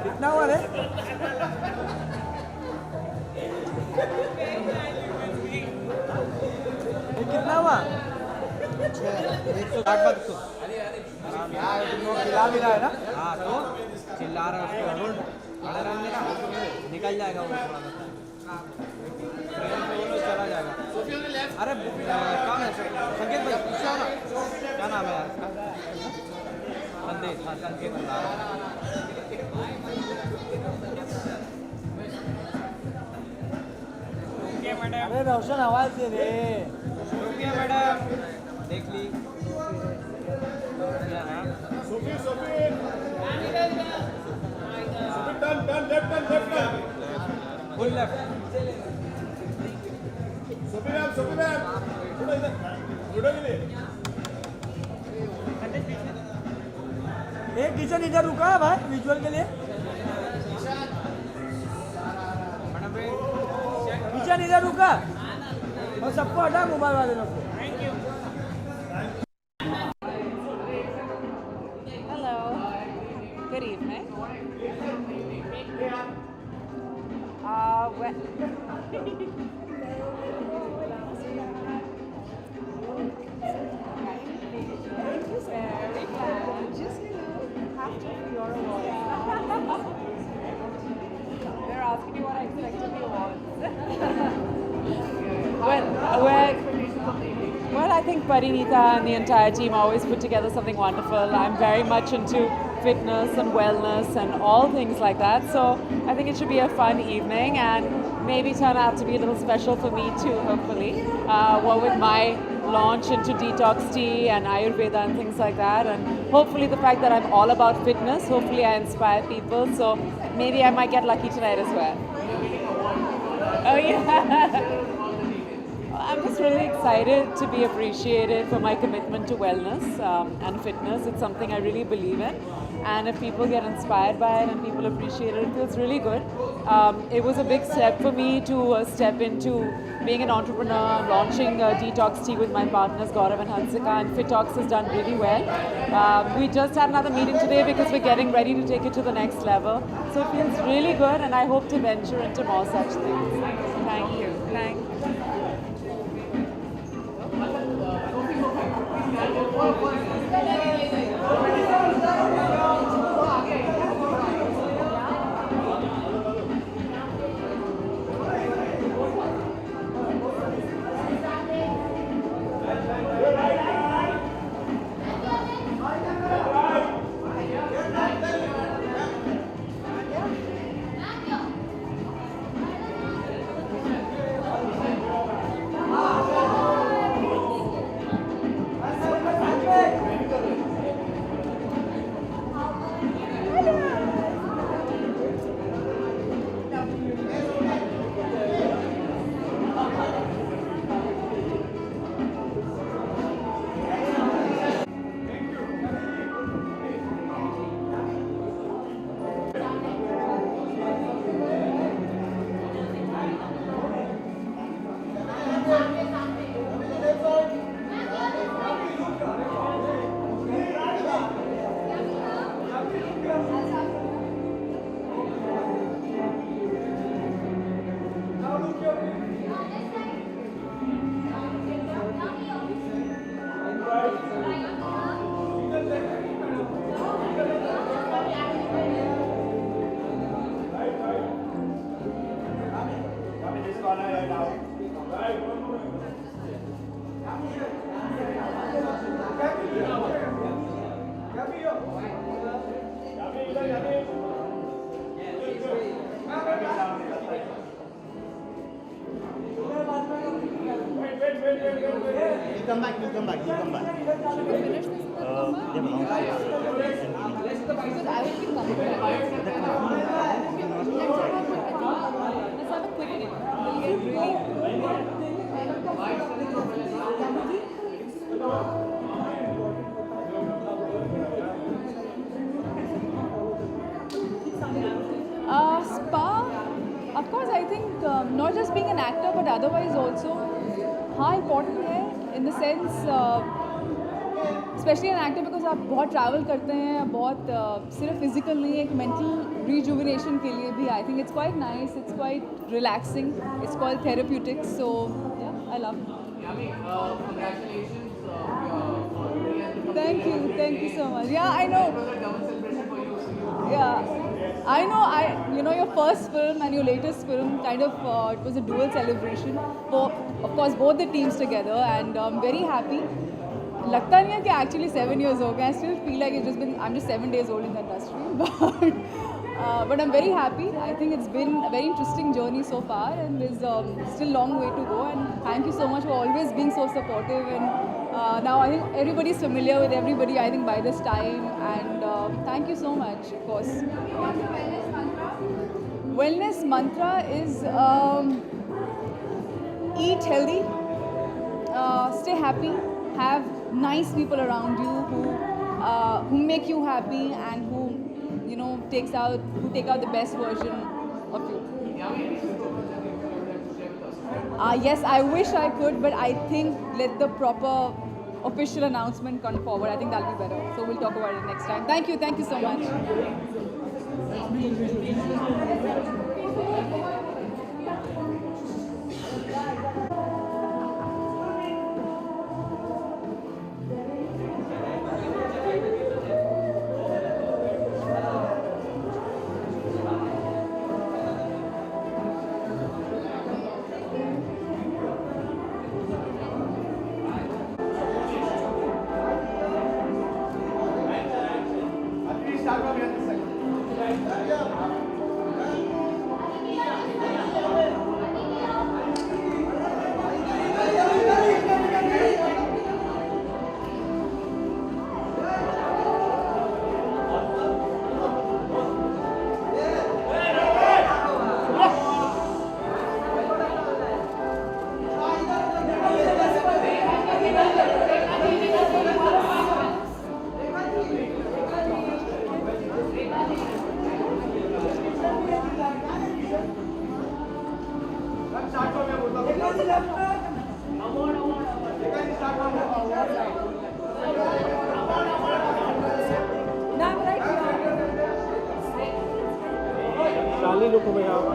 कितना हुआ रे? कितना हुआ? 160 बात तो चिल्ला भी रहा है ना? हाँ तो चिल्ला रहा है उसको निकल जाएगा वो थोड़ा सा। अरे कौन है संकेत भाई पूछो ना क्या नाम है यार इसका संदेश हाँ संकेत बुला रहा हूँ। अरे रोशन आवाज दे दे रुकिए मैडम देख ली Sophie, Sophie. Sophie, turn, left, turn. Full left Sophie, ma'am. Good evening. एक किचन इधर रुका है भाई विजुअल के लिए किचन इधर रुका और सबको हटा मोबाइल वाले लोग Hello. Good evening. Well, very glad. Just have to for your awards. They're asking me what I expect of the awards. Well, I think Parinita and the entire team always put together something wonderful. I'm very much into fitness and wellness and all things like that. So I think it should be a fun evening and maybe turn out to be a little special for me too, hopefully. What with my launch into detox tea and Ayurveda and things like that. And hopefully the fact that I'm all about fitness, hopefully I inspire people. So maybe I might get lucky tonight as well. Oh yeah. I'm just really excited to be appreciated for my commitment to wellness and fitness. It's something I really believe in. And if people get inspired by it and people appreciate it, it feels really good. It was a big step for me to step into being an entrepreneur, launching Detox Tea with my partners Gaurav and Hansika, and Fitox has done really well. We just had another meeting today because we're getting ready to take it to the next level. So it feels really good and I hope to venture into more such things. Thank you. Thank you. You come back. Should we finish this and then come back? Because I will be coming back. Let's have a quick one. We'll get Spa, of course, I think not just being an actor but otherwise also, how important है in the sense, especially an actor because आप बहुत travel करते हैं, बहुत सिर्फ physical नहीं, एक mental rejuvenation के लिए भी I think it's quite nice, it's quite relaxing, it's called therapeutic, so yeah, I love it. Congratulations. Thank you so much. Yeah, I know. It was a double celebration for you. Yeah. I know, your first film and your latest film kind of it was a dual celebration for, of course, both the teams together, and I'm very happy. लगता नहीं है कि actually 7 years हो गए. I still feel like I'm just 7 days old in the industry, but I'm very happy. I think it's been a very interesting journey so far, and there's still a long way to go. And thank you so much for always being so supportive. And now I think everybody's familiar with everybody, I think, by this time. And thank you so much, of course. Wellness mantra is eat healthy, stay happy, have nice people around you who make you happy and who take out the best version of you. Yes, I wish I could, but I think let the proper official announcement come forward. I think that'll be better. So we'll talk about it next time. Thank you so much. शाली look में आप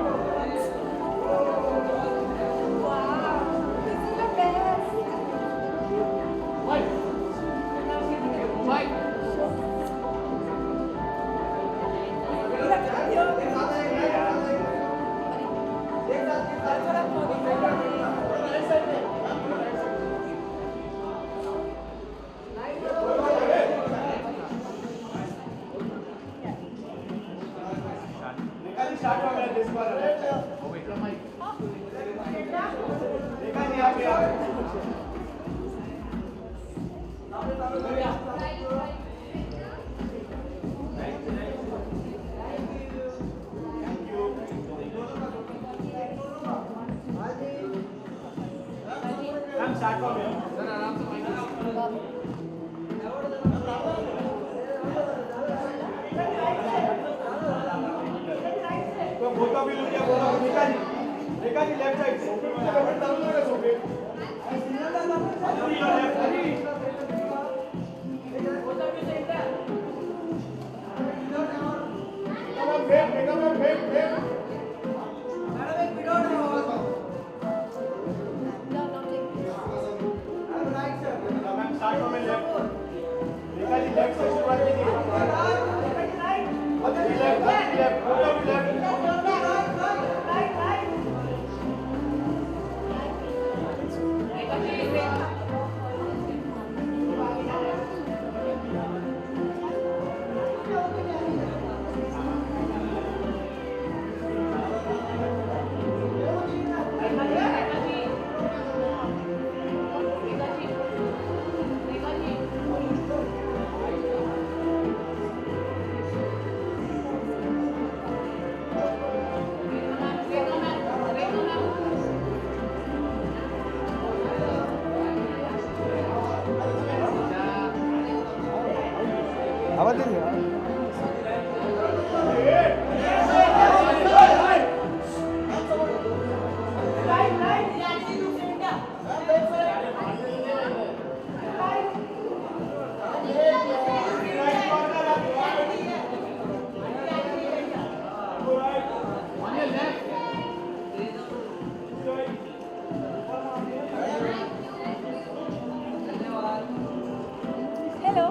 hello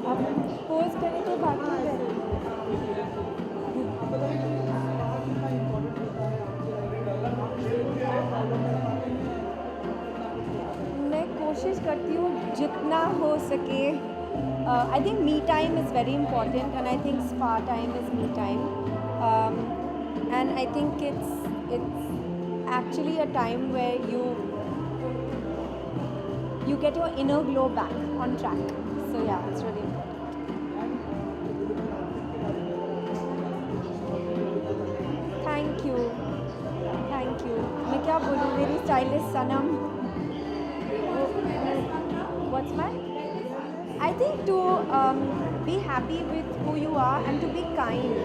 आप pose करें कोशिश करती हूँ जितना हो सके. I think me time is very important, and I think spa time is me time. And I think it's actually a time where you get your inner glow back on track. So yeah, it's really important. Thank you. Thank you. मैं क्या बोलूँ, मेरी stylist Sanam. What's my? I think to be happy with who you are and to be kind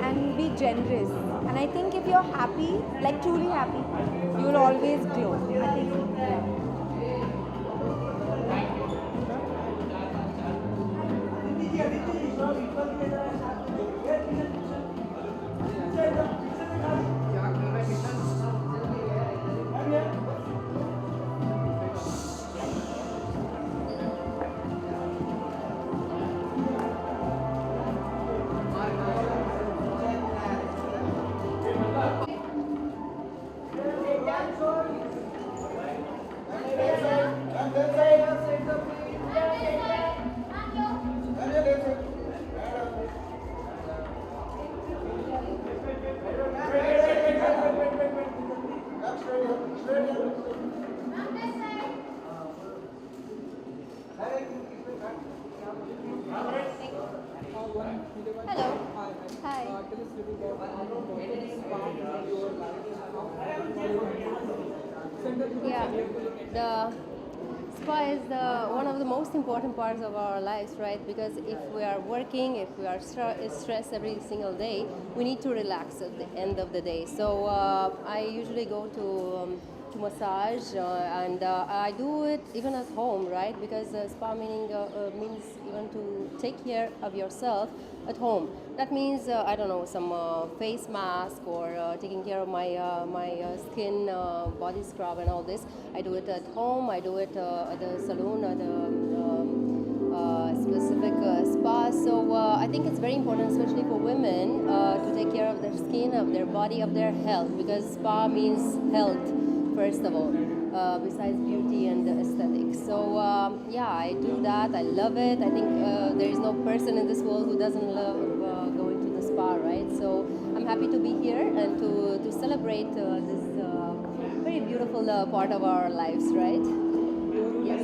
and be generous. And I think if you're happy, like truly happy, you will always glow. I think, yeah. Hello. Hi. Yeah, the spa is one of the most important parts of our lives, right? Because if we are working, if we are stressed every single day, we need to relax at the end of the day. So I usually go to massage, and I do it even at home, right? Because spa means even to take care of yourself at home. That means I don't know, some face mask or taking care of my skin, body scrub and all this. I do it at home. I do it at the salon, at the specific spa. So I think it's very important, especially for women, to take care of their skin, of their body, of their health, because spa means health, first of all, besides beauty and aesthetics. So yeah, I do that. I love it. I think there is no person in this world who doesn't love going to the spa, right? So I'm happy to be here and to celebrate this very beautiful part of our lives, right? Yes.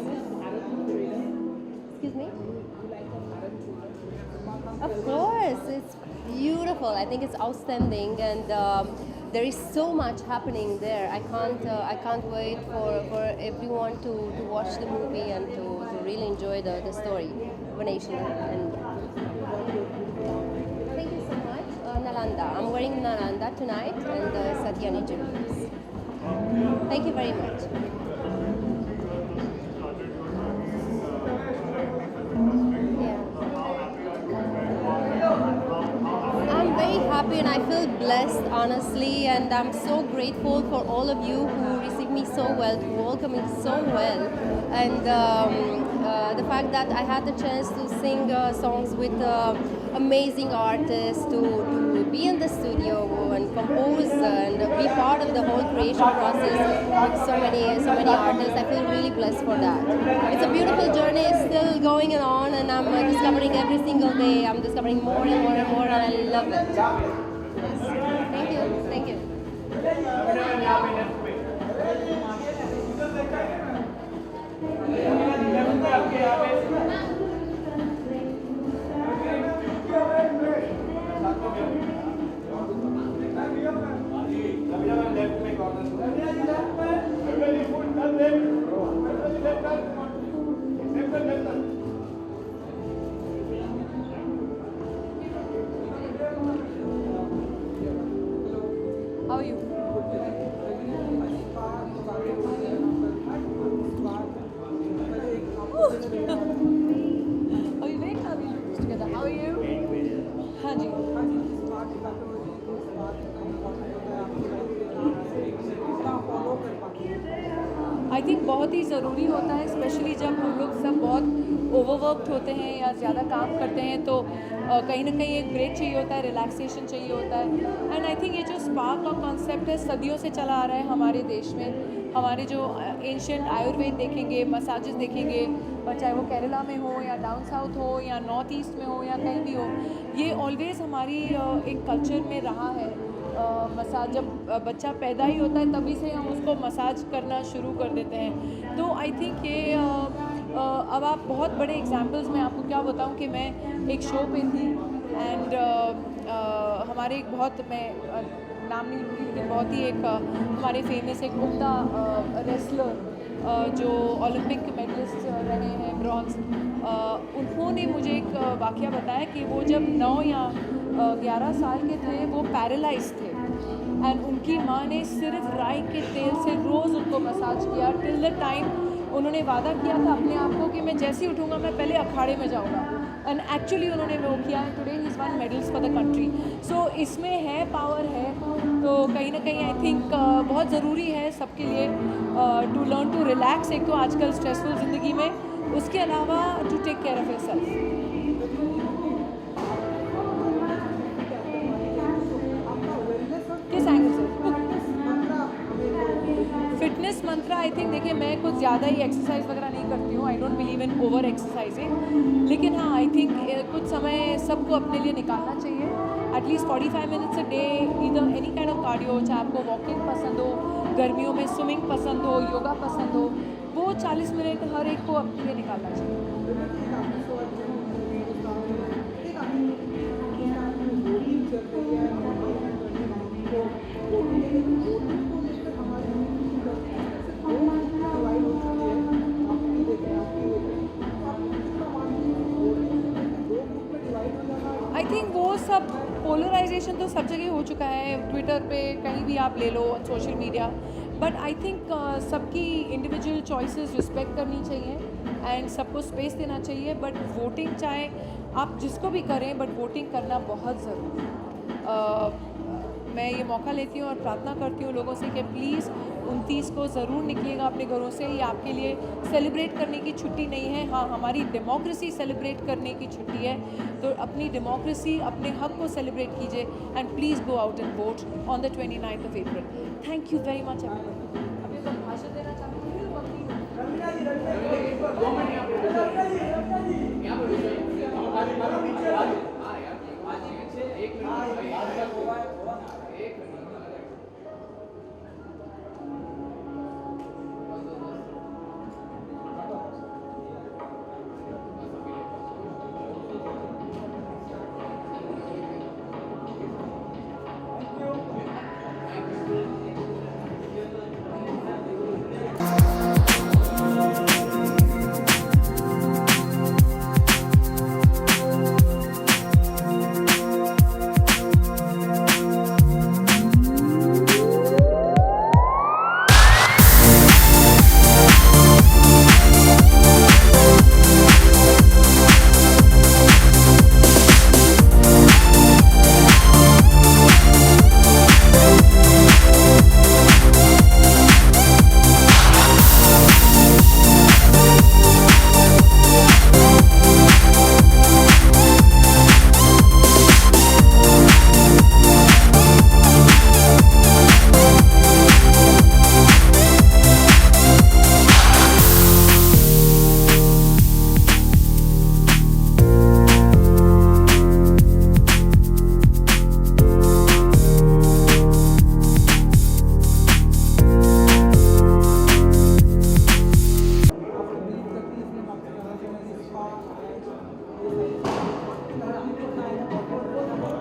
Excuse me? Of course, it's beautiful. I think it's outstanding, and there is so much happening there. I can't wait for everyone to watch the movie and to really enjoy the story of a nation. And thank you so much, Nalanda. I'm wearing Nalanda tonight and Satyani Jewelers. Thank you very much. Happy, and I feel blessed, honestly, and I'm so grateful for all of you who received me so well, who welcomed me so well, and the fact that I had the chance to sing songs with amazing artists, to be in the studio and compose and be part of the whole creation process with so many artists. I feel really blessed for that. It's a beautiful journey. It's still going on, and I'm discovering every single day. I'm discovering more and more and more, and I love it. Yes. Thank you. Thank you. How are you? I think बहुत ही ज़रूरी होता है, specially जब हम लोग सब बहुत overworked होते हैं या ज़्यादा काम करते हैं तो कहीं ना कहीं एक ब्रेक चाहिए होता है, रिलैक्सेशन चाहिए होता है। एंड आई थिंक ये जो स्पा का कॉन्सेप्ट है सदियों से चला आ रहा है हमारे देश में। हमारे जो एंशियंट आयुर्वेद देखेंगे, मसाजेस देखेंगे, चाहे वो केरला में हो या डाउन साउथ हो या नॉर्थ ईस्ट में हो या कहीं भी हो, ये ऑलवेज़ हमारी एक कल्चर में रहा है। मसाज जब बच्चा पैदा ही होता है तभी से हम उसको मसाज करना शुरू कर देते हैं। तो आई थिंक ये अब आप बहुत बड़े एग्जांपल्स में आपको क्या बताऊं कि मैं एक शो पे थी एंड हमारे एक बहुत, मैं नाम नहीं लूँगी लेकिन बहुत ही एक हमारे फेमस एक उम्दा रेसलर जो ओलंपिक मेडलिस्ट रहे हैं, ब्रॉन्ज, उन्होंने मुझे एक वाक़या बताया कि वो जब 9 या 11 साल के थे वो पैरालाइज थे एंड उनकी माँ ने सिर्फ राई के तेल से रोज़ उनको मसाज किया टिल द टाइम उन्होंने वादा किया था अपने आप को कि मैं जैसे ही उठूँगा मैं पहले अखाड़े में जाऊँगा। एंड एक्चुअली उन्होंने वो किया है। Today he is won medals for the country. So इसमें है, पावर है, तो कहीं ना कहीं आई थिंक बहुत ज़रूरी है सबके लिए टू लर्न टू रिलैक्स। एक तो आजकल स्ट्रेसफुल ज़िंदगी में, उसके अलावा to take care of yourself. किस एंगल से? फिटनेस मंत्रा आई थिंक, देखिए मैं कुछ ज़्यादा ही एक्सरसाइज वगैरह नहीं करती हूँ, I don't believe in over exercising, लेकिन हाँ आई थिंक कुछ समय सबको अपने लिए निकालना चाहिए, at least 45 minutes a day, either any kind of cardio, चाहे आपको वॉकिंग पसंद हो, गर्मियों में स्विमिंग पसंद हो, योगा पसंद हो, वो 40 मिनट हर एक को अपने लिए निकालना चाहिए। आई थिंक वो सब पोलराइजेशन तो सब जगह हो चुका है, ट्विटर पे कहीं भी आप ले लो, social media, but I think सबकी इंडिविजुअल चॉइसेस रिस्पेक्ट करनी चाहिए एंड सबको स्पेस देना चाहिए। बट वोटिंग चाहे आप जिसको भी करें, बट वोटिंग करना बहुत ज़रूरी है। मैं ये मौका लेती हूँ और प्रार्थना करती हूँ लोगों से कि प्लीज़ 29 को ज़रूर निकलिएगा अपने घरों से। ये आपके लिए सेलिब्रेट करने की छुट्टी नहीं है, हाँ हमारी डेमोक्रेसी सेलिब्रेट करने की छुट्टी है, तो अपनी डेमोक्रेसी, अपने हक को सेलिब्रेट कीजिए and please go out and vote on the 29th of April। Thank you very much everyone. अभी तो भाषण देना चाहती हूँ।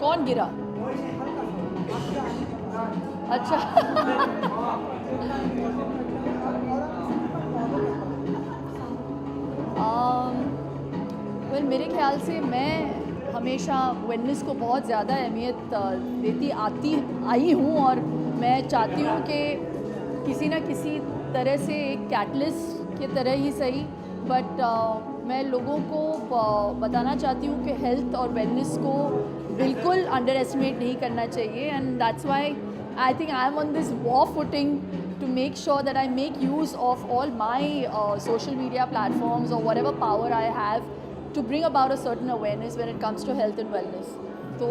कौन गिरा? अच्छा वेल मेरे ख्याल से मैं हमेशा वेलनेस को बहुत ज़्यादा अहमियत देती आई हूँ और मैं चाहती हूँ कि किसी न किसी तरह से एक कैटलिस्ट की तरह ही सही, बट मैं लोगों को बताना चाहती हूँ कि हेल्थ और वेलनेस को बिल्कुल अंडर एस्टिमेट नहीं करना चाहिए and that's why I think I am on this war footing to make sure that I make use of all my social media platforms or whatever power I have to bring about a certain awareness when it comes to health and wellness. तो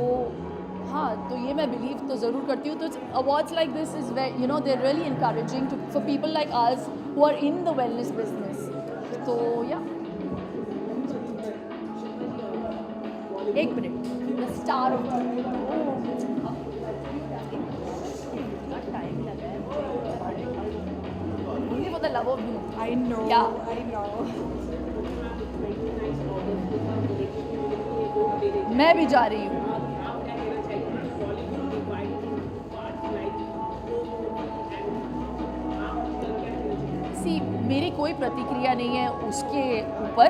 हाँ, तो ये मैं believe तो ज़रूर करती हूँ. तो awards like this is where, you know, they're really encouraging for people like us who are in the wellness business. So yeah. एक minute. The star of only for the love of you. I know. Yeah. I know. मैं भी जा रही हूँ. See, मेरी कोई प्रतिक्रिया नहीं है उसके ऊपर,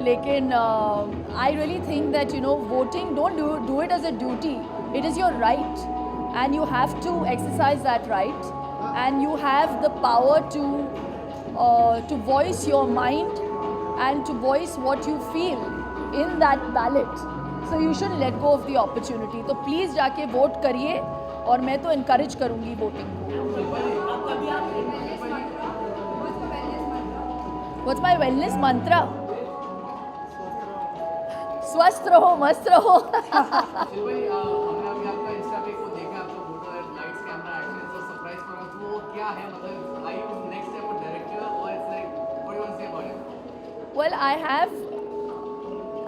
लेकिन I really think that, you know, voting, don't do it as a duty. It is your right, and you have to exercise that right, and you have the power to voice your mind and to voice what you feel in that ballot. So you shouldn't let go of the opportunity. तो please जाके vote करिए, और मैं तो encourage करूँगी voting को. What's my wellness mantra? स्वस्थ रहो, मस्त रहो. हमने अभी आपका इंस्टा पे को देखा, आपका फोटो है, लाइट्स, कैमरा, एक्शन, तो सरप्राइज प्रोग्राम, तो वो क्या है, मतलब are you next step of director or it's like what do you want to say about it? Well,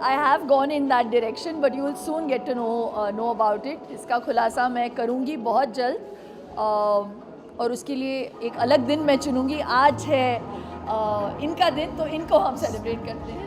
I have gone in that direction, but you will soon get to know about it. इसका खुलासा मैं करूँगी बहुत जल्द, और उसके लिए एक अलग दिन मैं चुनूँगी. आज है इनका दिन, तो इनको हम सेलिब्रेट करते हैं.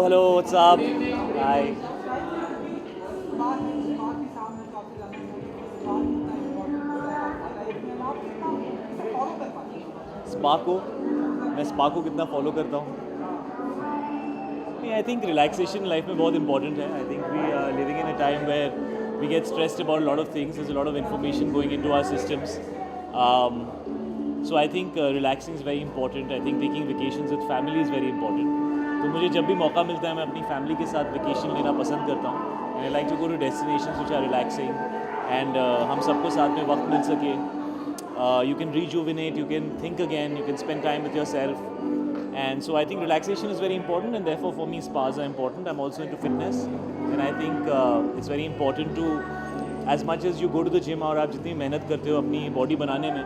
Hello, what's up? Hi. Sparco, मैं स्पार्को कितना फॉलो करता हूँ. आई थिंक रिलैक्सेशन लाइफ में बहुत इंपॉर्टेंट है. I think we are living in a time where we get stressed about lot of things. There is a lot of information going into our systems. So I think relaxing is very important. I think taking vacations with family is very important. तो मुझे जब भी मौका मिलता है मैं अपनी family के साथ वेकेशन लेना पसंद करता हूँ. And I like to go to destinations which are relaxing and हम सबको साथ में वक्त मिल सके. You can rejuvenate, you can think again, you can spend time with yourself. And so I think relaxation is very important, and therefore for me spas are important. I'm also into fitness, and I think it's very important to as much as you go to the gym और आप जितनी मेहनत करते हो अपनी body बनाने में,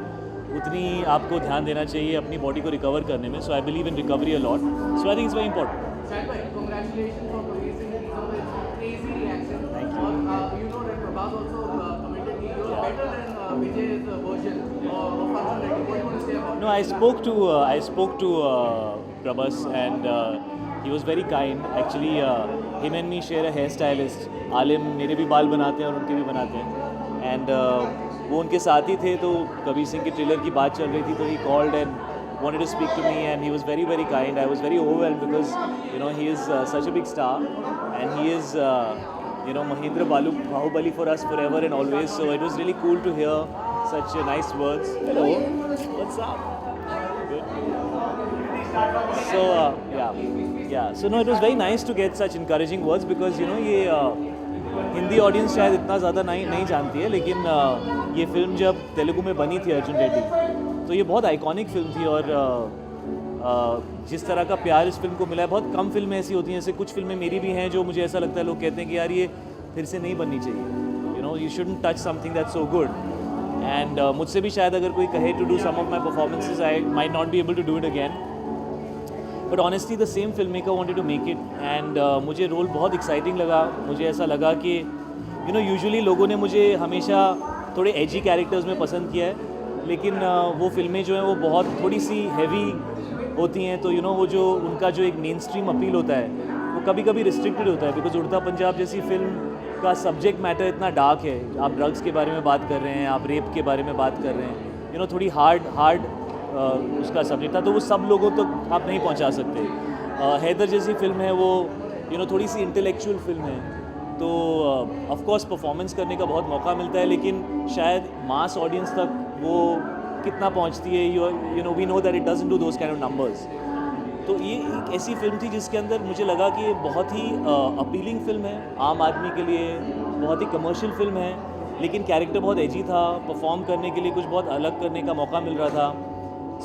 उतनी आपको ध्यान देना चाहिए अपनी बॉडी को रिकवर करने में. So I believe in recovery a lot. So I think it's very important. Shahid bhai, congratulations for releasing the teaser with crazy reaction. Thank you. You know that Prabhas also commented that you are better than Vijay's version of Arjun Reddy. What do you want to say about it? No, I spoke to Prabhas and he was very kind. Actually, him and me share a hairstylist. Alim मेरे भी बाल बनाते हैं और उनके भी बनाते हैं. And वो उनके साथ ही थे, तो कबीर सिंह के ट्रेलर की बात चल रही थी, तो he called and wanted to speak to me, and he was very, very kind. I was very overwhelmed because, you know, he is such a big star, and he is, you know, Mahindra Bahubali for us forever and always. So it was really cool to hear such nice words. Hello, what's up? Good. So yeah. So no, it was very nice to get such encouraging words because, you know, ये Hindi audience शायद इतना ज़्यादा नहीं जानती है, लेकिन ये film जब तेलुगु में बनी थी अर्जुन रेड्डी, तो ये बहुत आइकॉनिक फिल्म थी. और जिस तरह का प्यार इस फिल्म को मिला है, बहुत कम फिल्में ऐसी होती हैं. जैसे कुछ फिल्में मेरी भी हैं जो मुझे ऐसा लगता है लोग कहते हैं कि यार ये फिर से नहीं बननी चाहिए, you know, you shouldn't touch something that's so good. And मुझसे भी शायद अगर कोई कहे to do some of my performances, I might not be able to do it again. But honestly the same film maker wanted to make it, and मुझे role बहुत exciting लगा. मुझे ऐसा लगा कि यू नो, यूजुअली लोगों ने मुझे हमेशा थोड़े एजी कैरेक्टर्स में पसंद किया है, लेकिन वो फिल्में जो हैं वो बहुत थोड़ी सी हैवी होती हैं. तो यू नो, वो जो उनका जो एक मेन स्ट्रीम अपील होता है वो कभी कभी रिस्ट्रिक्टेड होता है, बिकॉज उड़ता पंजाब जैसी फिल्म का सब्जेक्ट मैटर इतना डार्क है. आप ड्रग्स के बारे में बात कर रहे हैं, आप रेप के बारे में बात कर रहे हैं, यू नो, थोड़ी हार्ड उसका सब्जेक्ट था, तो वो सब लोगों तक आप नहीं पहुंचा सकते. हैदर जैसी फिल्म है वो, यू नो, थोड़ी सी इंटेलेक्चुअल फिल्म है, तो ऑफ कोर्स परफॉर्मेंस करने का बहुत मौका मिलता है, लेकिन शायद मास ऑडियंस तक वो कितना पहुंचती है, you know, we know that it doesn't do those kind of numbers. तो ये एक ऐसी फिल्म थी जिसके अंदर मुझे लगा कि ये बहुत ही अपीलिंग फिल्म है आम आदमी के लिए, बहुत ही कमर्शियल फिल्म है, लेकिन कैरेक्टर बहुत एजी था. परफॉर्म करने के लिए कुछ बहुत अलग करने का मौका मिल रहा था.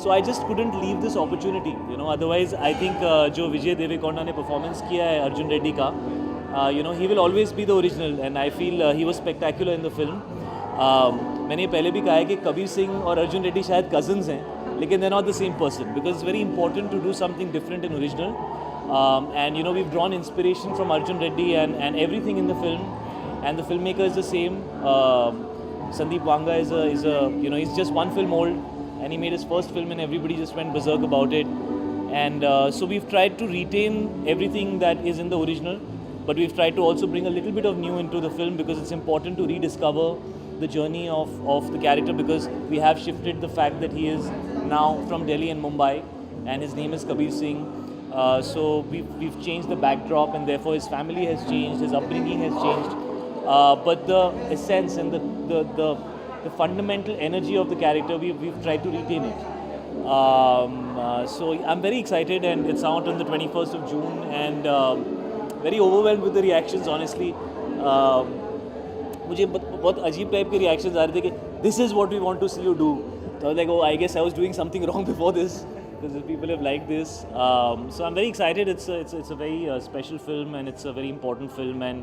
So I just couldn't leave this opportunity, you know. Otherwise I think जो विजय देवरकोंडा ने परफॉर्मेंस किया है अर्जुन रेड्डी का, you know, he will always be the original, and I feel he was spectacular in the film. मैंने पहले भी कहा है कि कबीर सिंह और अर्जुन रेड्डी शायद cousins हैं, लेकिन they're not the same person, because it's very important to do something different and original. And you know, we've drawn inspiration from Arjun Reddy and everything in the film, and the filmmaker is the same. Sandeep Wanga is a you know, he's just one film old, and he made his first film and everybody just went berserk about it. And so we've tried to retain everything that is in the original, but we've tried to also bring a little bit of new into the film, because it's important to rediscover the journey of the character, because we have shifted the fact that he is now from Delhi and Mumbai, and his name is Kabir Singh. So we've changed the backdrop, and therefore his family has changed, his upbringing has changed, but the essence and the fundamental energy of the character, we've tried to retain it. So I'm very excited, and it's out on the 21st of June, and very overwhelmed with the reactions, honestly. मुझे बहुत अजीब type के reactions आ रहे थे कि this is what we want to see you do. So I was like, oh, I guess I was doing something wrong before this, because the people have liked this. So I'm very excited. It's a very special film, and it's a very important film, and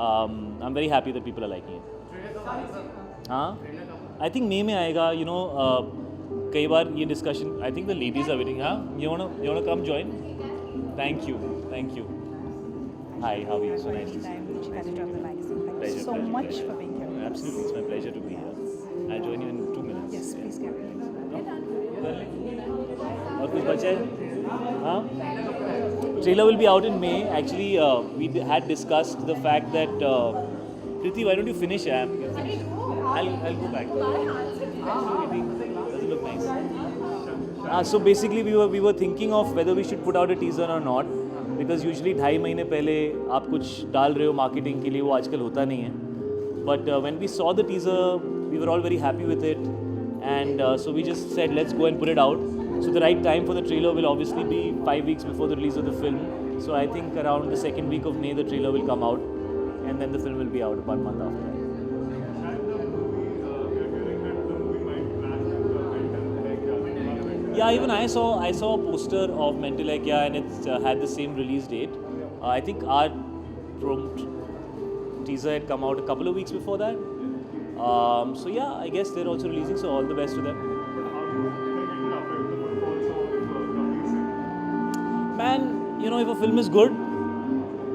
I'm very happy that people are liking it. हाँ, I think May में आएगा. You know, कई बार ये discussion, I think the ladies are waiting. हाँ, you wanna come join? Thank you. Hi, how are you? So nice to see you. I'm Ruchika, editor of the magazine. Thank you so much for being here. Absolutely, it's my pleasure to be here. I'll join you in 2 minutes. Yes, please carry on. और कुछ बचा है? हाँ? Trailer will be out in May. Actually, we had discussed the fact that Priti, why don't you finish? I'll go back. Doesn't look nice. So basically, we were thinking of whether we should put out a teaser or not. Because usually 2.5 महीने पहले आप कुछ डाल रहे हो marketing के लिए, वो आजकल होता नहीं है. But when we saw the teaser we were all very happy with it, and so we just said let's go and put it out. So the right time for the trailer will obviously be 5 weeks before the release of the film. So I think around the 2nd week of May the trailer will come out, and then the film will be out about a month after that. Yeah, even I saw a poster of Mental Egg, yeah, and it had the same release date. I think our teaser had come out a couple of weeks before that. So yeah, I guess they're also releasing, so all the best to them. Man, you know, if a film is good,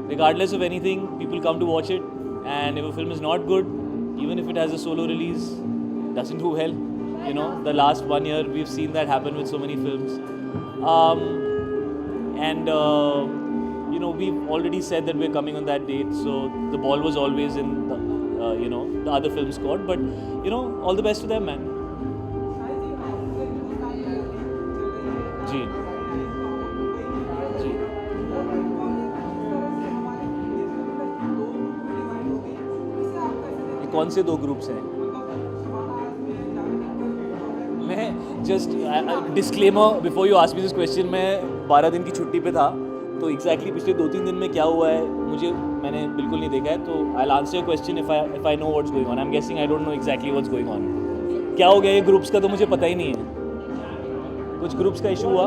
regardless of anything, people come to watch it. And if a film is not good, even if it has a solo release, doesn't do well. You know, the last 1 year we've seen that happen with so many films. You know, we've already said that we're coming on that date, so the ball was always in the, you know, the other film's court. But you know, all the best to them, man. जी जी ये कौन से 2 groups हैं? मैं just disclaimer before you ask me this question, मैं 12 दिन की छुट्टी पे था, तो एग्जैक्टली पिछले 2-3 दिन में क्या हुआ है मैंने बिल्कुल नहीं देखा है, तो I will answer your question if I know what's going on. I am guessing I don't know exactly what's going on. क्या हो गया ये ग्रुप्स का, तो मुझे पता ही नहीं है. कुछ ग्रुप्स का इशू हुआ.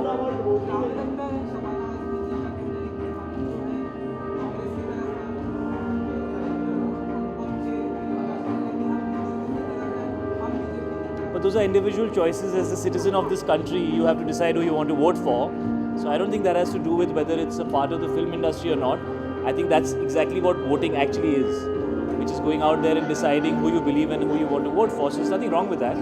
But those are individual choices. As a citizen of this country, you have to decide who you want to vote for. So I don't think that has to do with whether it's a part of the film industry or not. I think that's exactly what voting actually is, which is going out there and deciding who you believe and who you want to vote for. So there's nothing wrong with that.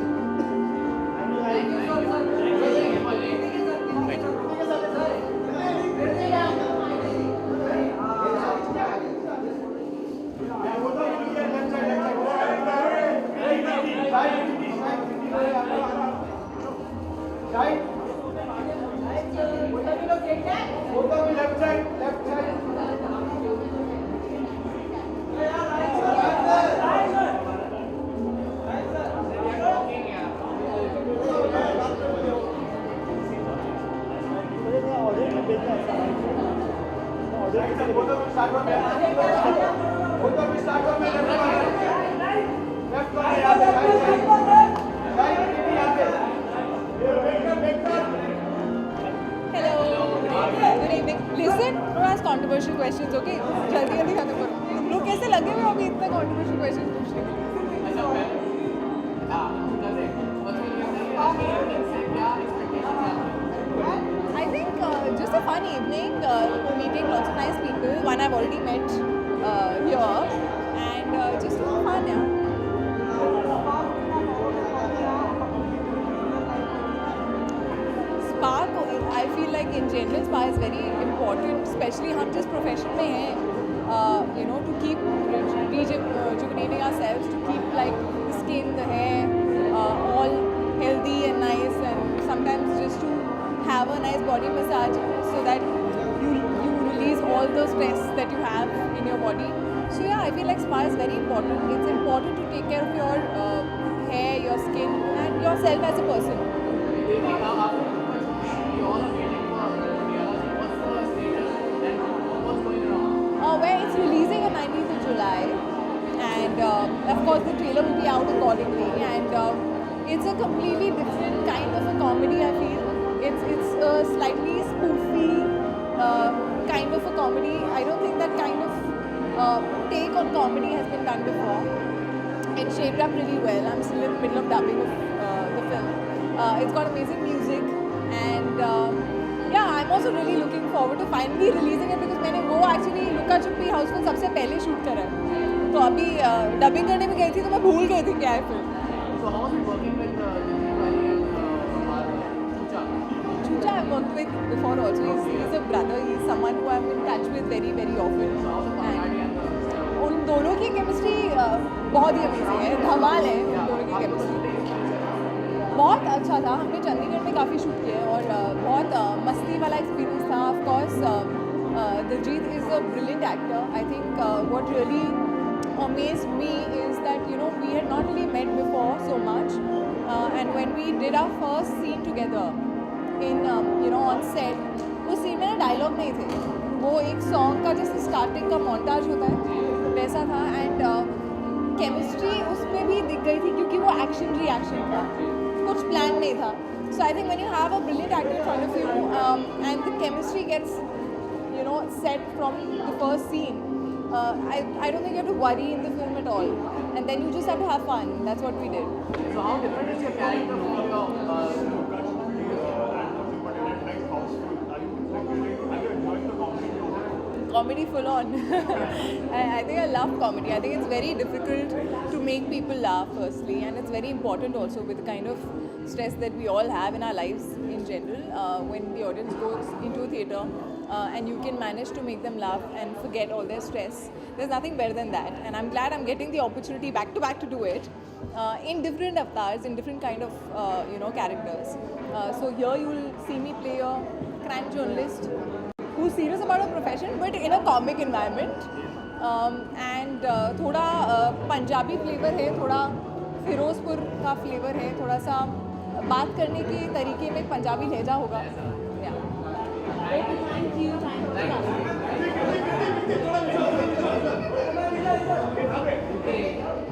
Thank you. Listen, don't ask controversial questions, okay? जल्दी जल्दी खत्म करो. तुम लोग कैसे लगे हुए हो अभी इतने controversial questions पूछने के लिए? I think just a fun evening, meeting lots of nice people. One I've already met here, and just a little fun, yeah. Spark, I feel like in general, spark is very important, especially हम जिस profession में हैं, you know, to keep rejuvenating ourselves, to keep like the skin, the hair, all healthy and nice, and sometimes just to have a nice body massage so that you release all the stress that you have in your body. So yeah, I feel like spa is very important. It's important to take care of your hair, your skin, and yourself as a person. Well, it's releasing on 19th of July, and of course the trailer will be out accordingly, and it's a completely different kind of a comedy. I feel it's a slightly spoofy kind of a comedy. I don't think that kind of take on comedy has been done before. It's shaped up really well. I'm still in the middle of dubbing of the film. It's got amazing music, and yeah, I'm also really looking forward to finally releasing it because मैंने वो actually लुका छुपी हाउसफुल सबसे पहले shoot करा है. तो अभी dubbing करने में गई थी तो मैं भूल गई थी क्या है film. So how was it working with Dilip and Chucha? Chucha I've worked with before also. He's a brother. He's someone who I'm in touch with very very often. And उन दोनों की केमिस्ट्री बहुत ही amazing है. धमाल है उन दोनों की chemistry. बहुत अच्छा था. हमने चंडीगढ़ में काफ़ी शूट किया और बहुत मस्ती वाला एक्सपीरियंस था. Of course Diljit is a brilliant actor. I think what really amazed me is that we had not really met before so much, and when we did our first scene together in on set, उस scene में ना dialogue नहीं थे. वो एक song का जैसे starting का montage होता है वैसा था, and chemistry उसमें भी दिख गई थी क्योंकि वो action reaction था. कुछ plan नहीं था. So I think when you have a brilliant actor in front of you and the chemistry gets set from the first scene, I don't think you have to worry in the film at all. And then you just have to have fun. That's what we did. So how different is your character from your Comedy full on. I think I love comedy. I think it's very difficult to make people laugh firstly, and it's very important also with the kind of stress that we all have in our lives in general. When the audience goes into a theatre and you can manage to make them laugh and forget all their stress, there's nothing better than that. And I'm glad I'm getting the opportunity back to back to do it in different avatars, in different kind of characters. So here you will see me play a crime journalist who's serious about her profession, but in a comic environment. And थोड़ा Punjabi flavour है, थोड़ा फिरोजपुर का flavour है, थोड़ा सा बात करने के तरीके में पंजाबी लहजा होगा. Thank you. Okay.